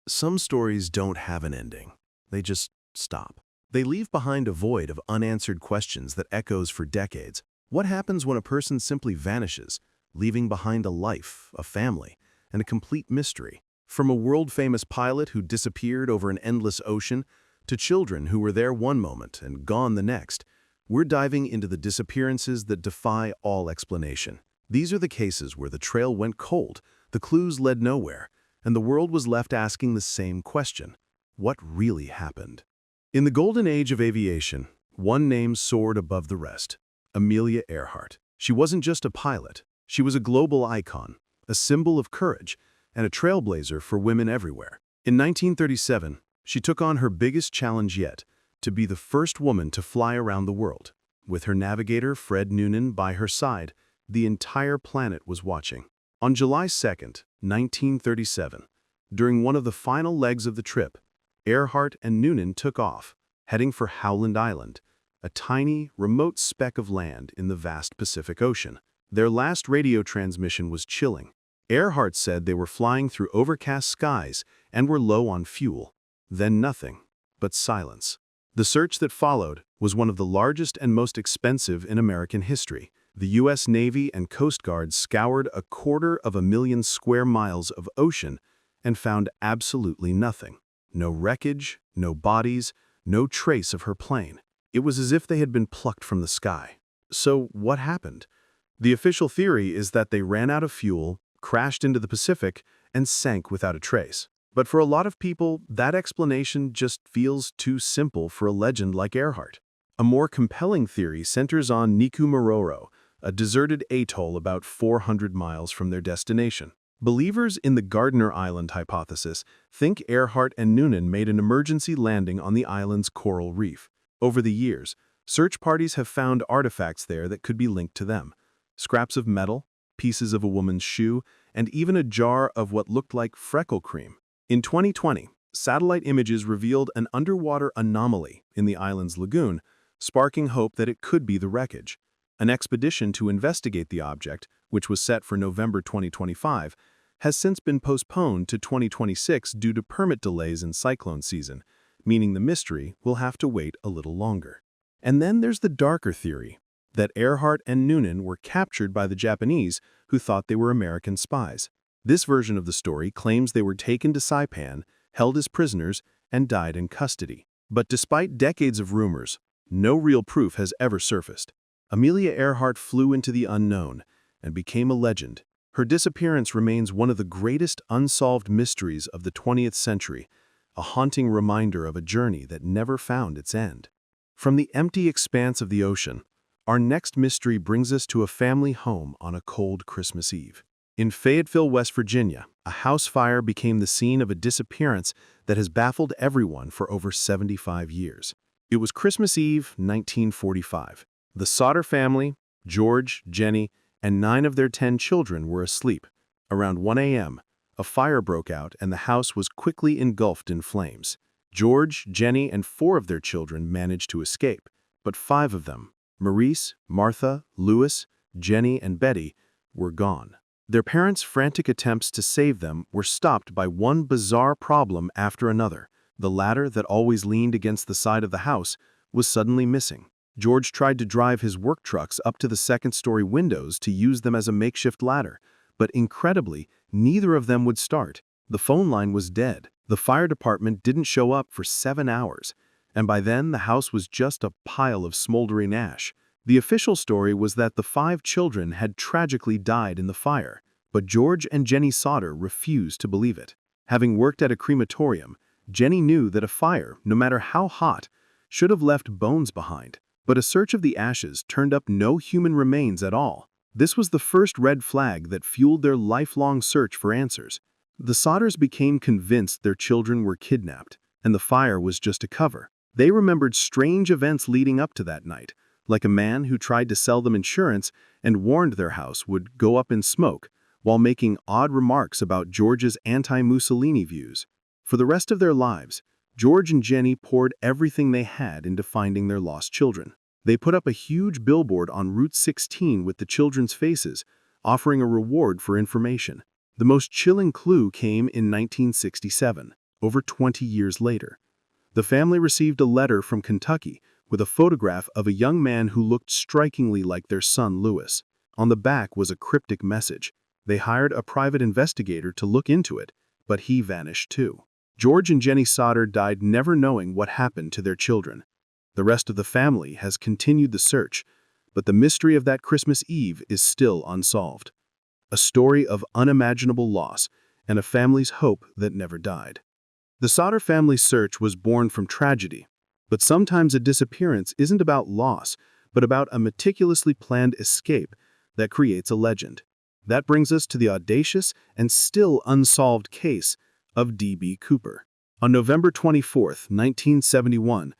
Some stories don't have an ending. They just stop. They leave behind a void of unanswered questions that echoes for decades. What happens when a person simply vanishes, leaving behind a life, a family, and a complete mystery? From a world-famous pilot who disappeared over an endless ocean to children who were there one moment and gone the next, we're diving into the disappearances that defy all explanation. These are the cases where the trail went cold, the clues led nowhere, and the world was left asking the same question: what really happened? In the golden age of aviation, one name soared above the rest: Amelia Earhart. She wasn't just a pilot. She was a global icon, a symbol of courage, and a trailblazer for women everywhere. In 1937, she took on her biggest challenge yet, to be the first woman to fly around the world. With her navigator, Fred Noonan, by her side, the entire planet was watching. On July 2nd, 1937, during one of the final legs of the trip, Earhart and Noonan took off, heading for Howland Island, a tiny, remote speck of land in the vast Pacific Ocean. Their last radio transmission was chilling. Earhart said they were flying through overcast skies and were low on fuel. Then nothing but silence. The search that followed was one of the largest and most expensive in American history. The U.S. Navy and Coast Guard scoured 250,000 square miles of ocean and found absolutely nothing. No wreckage, no bodies, no trace of her plane. It was as if they had been plucked from the sky. So what happened? The official theory is that they ran out of fuel, crashed into the Pacific, and sank without a trace. But for a lot of people, that explanation just feels too simple for a legend like Earhart. A more compelling theory centers on Nikumaroro, a deserted atoll about 400 miles from their destination. Believers in the Gardner Island hypothesis think Earhart and Noonan made an emergency landing on the island's coral reef. Over the years, search parties have found artifacts there that could be linked to them: scraps of metal, pieces of a woman's shoe, and even a jar of what looked like freckle cream. In 2020, satellite images revealed an underwater anomaly in the island's lagoon, sparking hope that it could be the wreckage. An expedition to investigate the object, which was set for November 2025, has since been postponed to 2026 due to permit delays in cyclone season, meaning the mystery will have to wait a little longer. And then there's the darker theory that Earhart and Noonan were captured by the Japanese, who thought they were American spies. This version of the story claims they were taken to Saipan, held as prisoners, and died in custody. But despite decades of rumors, no real proof has ever surfaced. Amelia Earhart flew into the unknown and became a legend. Her disappearance remains one of the greatest unsolved mysteries of the 20th century, a haunting reminder of a journey that never found its end. From the empty expanse of the ocean, our next mystery brings us to a family home on a cold Christmas Eve. In Fayetteville, West Virginia, a house fire became the scene of a disappearance that has baffled everyone for over 75 years. It was Christmas Eve, 1945. The Sodder family, George, Jenny, and 9 of their 10 children were asleep. Around 1 a.m., a fire broke out and the house was quickly engulfed in flames. George, Jenny, and 4 of their children managed to escape, but 5 of them, Maurice, Martha, Louis, Jenny, and Betty, were gone. Their parents' frantic attempts to save them were stopped by one bizarre problem after another. The ladder that always leaned against the side of the house was suddenly missing. George tried to drive his work trucks up to the second-story windows to use them as a makeshift ladder, but incredibly, neither of them would start. The phone line was dead. The fire department didn't show up for 7 hours, and by then the house was just a pile of smoldering ash. The official story was that the 5 children had tragically died in the fire, but George and Jenny Sodder refused to believe it. Having worked at a crematorium, Jenny knew that a fire, no matter how hot, should have left bones behind. But a search of the ashes turned up no human remains at all. This was the first red flag that fueled their lifelong search for answers. The Sodders became convinced their children were kidnapped, and the fire was just a cover. They remembered strange events leading up to that night, like a man who tried to sell them insurance and warned their house would go up in smoke, while making odd remarks about George's anti-Mussolini views. For the rest of their lives, George and Jenny poured everything they had into finding their lost children. They put up a huge billboard on Route 16 with the children's faces, offering a reward for information. The most chilling clue came in 1967. over 20 years later. The family received a letter from Kentucky with a photograph of a young man who looked strikingly like their son Lewis. On the back was a cryptic message. They hired a private investigator to look into it, but he vanished too. George and Jenny Sodder died never knowing what happened to their children. The rest of the family has continued the search, but the mystery of that Christmas Eve is still unsolved. A story of unimaginable loss and a family's hope that never died. The Sodder family's search was born from tragedy, but sometimes a disappearance isn't about loss, but about a meticulously planned escape that creates a legend. That brings us to the audacious and still unsolved case of D.B. Cooper. On November 24, 1971,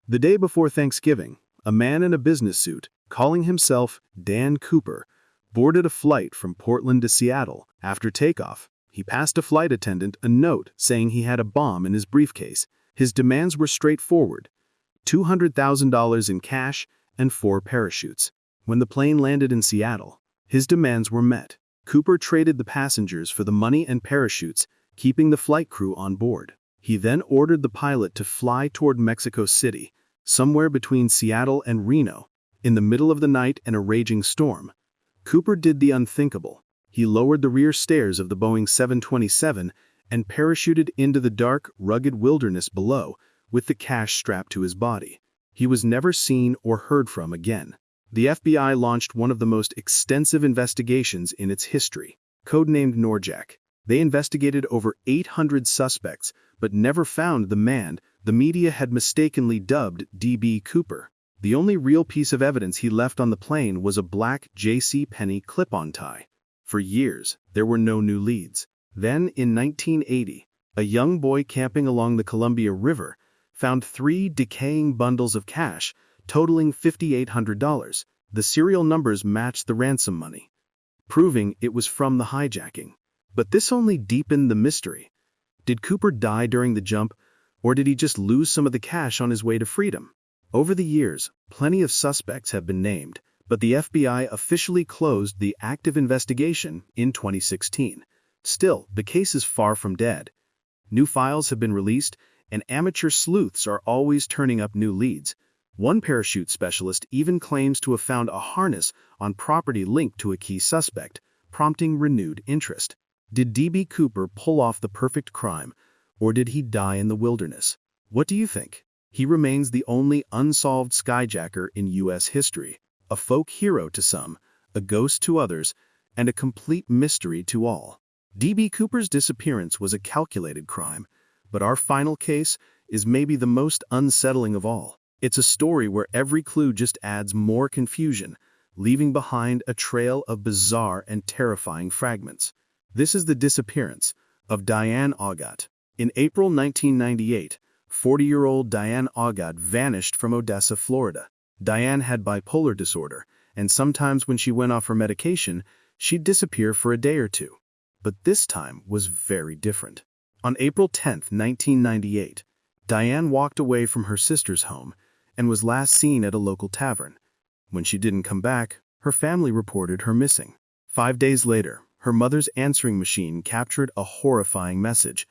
the day before Thanksgiving, a man in a business suit, calling himself Dan Cooper, boarded a flight from Portland to Seattle. After takeoff, he passed a flight attendant a note saying he had a bomb in his briefcase. His demands were straightforward: $200,000 in cash and 4 parachutes. When the plane landed in Seattle, his demands were met. Cooper traded the passengers for the money and parachutes, keeping the flight crew on board. He then ordered the pilot to fly toward Mexico City, somewhere between Seattle and Reno. In the middle of the night and a raging storm, Cooper did the unthinkable. He lowered the rear stairs of the Boeing 727 and parachuted into the dark, rugged wilderness below with the cash strapped to his body. He was never seen or heard from again. The FBI launched one of the most extensive investigations in its history, codenamed Norjack. They investigated over 800 suspects, but never found the man the media had mistakenly dubbed D.B. Cooper. The only real piece of evidence he left on the plane was a black J.C. Penney clip-on tie. For years, there were no new leads. Then, in 1980, a young boy camping along the Columbia River found 3 decaying bundles of cash, totaling $5,800. The serial numbers matched the ransom money, proving it was from the hijacking. But this only deepened the mystery. Did Cooper die during the jump, or did he just lose some of the cash on his way to freedom? Over the years, plenty of suspects have been named, but the FBI officially closed the active investigation in 2016. Still, the case is far from dead. New files have been released, and amateur sleuths are always turning up new leads. One parachute specialist even claims to have found a harness on property linked to a key suspect, prompting renewed interest. Did D.B. Cooper pull off the perfect crime, or did he die in the wilderness? What do you think? He remains the only unsolved skyjacker in U.S. history, a folk hero to some, a ghost to others, and a complete mystery to all. D.B. Cooper's disappearance was a calculated crime, but our final case is maybe the most unsettling of all. It's a story where every clue just adds more confusion, leaving behind a trail of bizarre and terrifying fragments. This is the disappearance of Diane Augat. In April 1998, 40-year-old Diane Augat vanished from Odessa, Florida. Diane had bipolar disorder, and sometimes when she went off her medication, she'd disappear for a day or two. But this time was very different. On April 10, 1998, Diane walked away from her sister's home and was last seen at a local tavern. When she didn't come back, her family reported her missing. 5 days later, her mother's answering machine captured a horrifying message.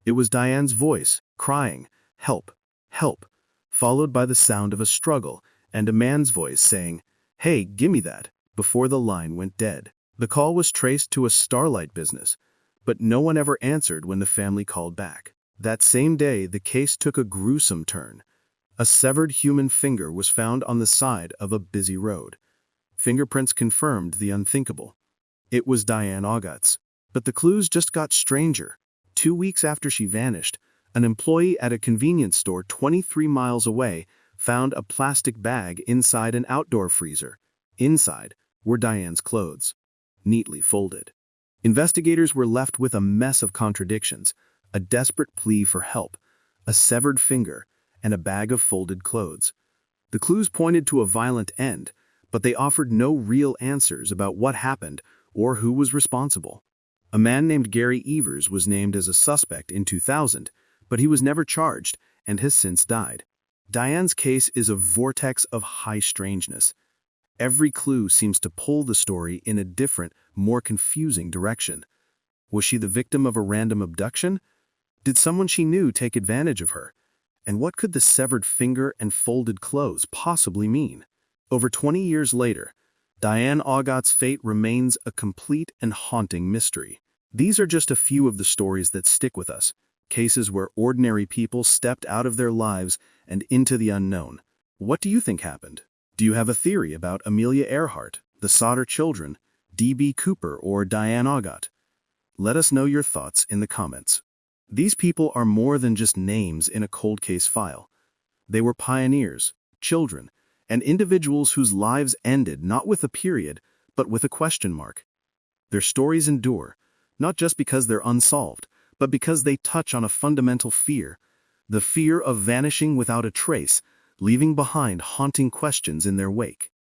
It was Diane's voice, crying, "Help, help," followed by the sound of a struggle and a man's voice saying, "Hey, gimme that," before the line went dead. The call was traced to a Starlight business, but no one ever answered when the family called back. That same day, the case took a gruesome turn. A severed human finger was found on the side of a busy road. Fingerprints confirmed the unthinkable. It was Diane Augat's. But the clues just got stranger. 2 weeks after she vanished, an employee at a convenience store 23 miles away found a plastic bag inside an outdoor freezer. Inside were Diane's clothes, neatly folded. Investigators were left with a mess of contradictions, a desperate plea for help, a severed finger, and a bag of folded clothes. The clues pointed to a violent end, but they offered no real answers about what happened or who was responsible. A man named Gary Evers was named as a suspect in 2000, but he was never charged and has since died. Diane's case is a vortex of high strangeness. Every clue seems to pull the story in a different, more confusing direction. Was she the victim of a random abduction? Did someone she knew take advantage of her? And what could the severed finger and folded clothes possibly mean? Over 20 years later, Diane Augat's fate remains a complete and haunting mystery. These are just a few of the stories that stick with us, cases where ordinary people stepped out of their lives and into the unknown. What do you think happened? Do you have a theory about Amelia Earhart, the Sodder children, D.B. Cooper, or Diane Augat? Let us know your thoughts in the comments. These people are more than just names in a cold case file. They were pioneers, children, and individuals whose lives ended not with a period, but with a question mark. Their stories endure, not just because they're unsolved, but because they touch on a fundamental fear, the fear of vanishing without a trace, leaving behind haunting questions in their wake.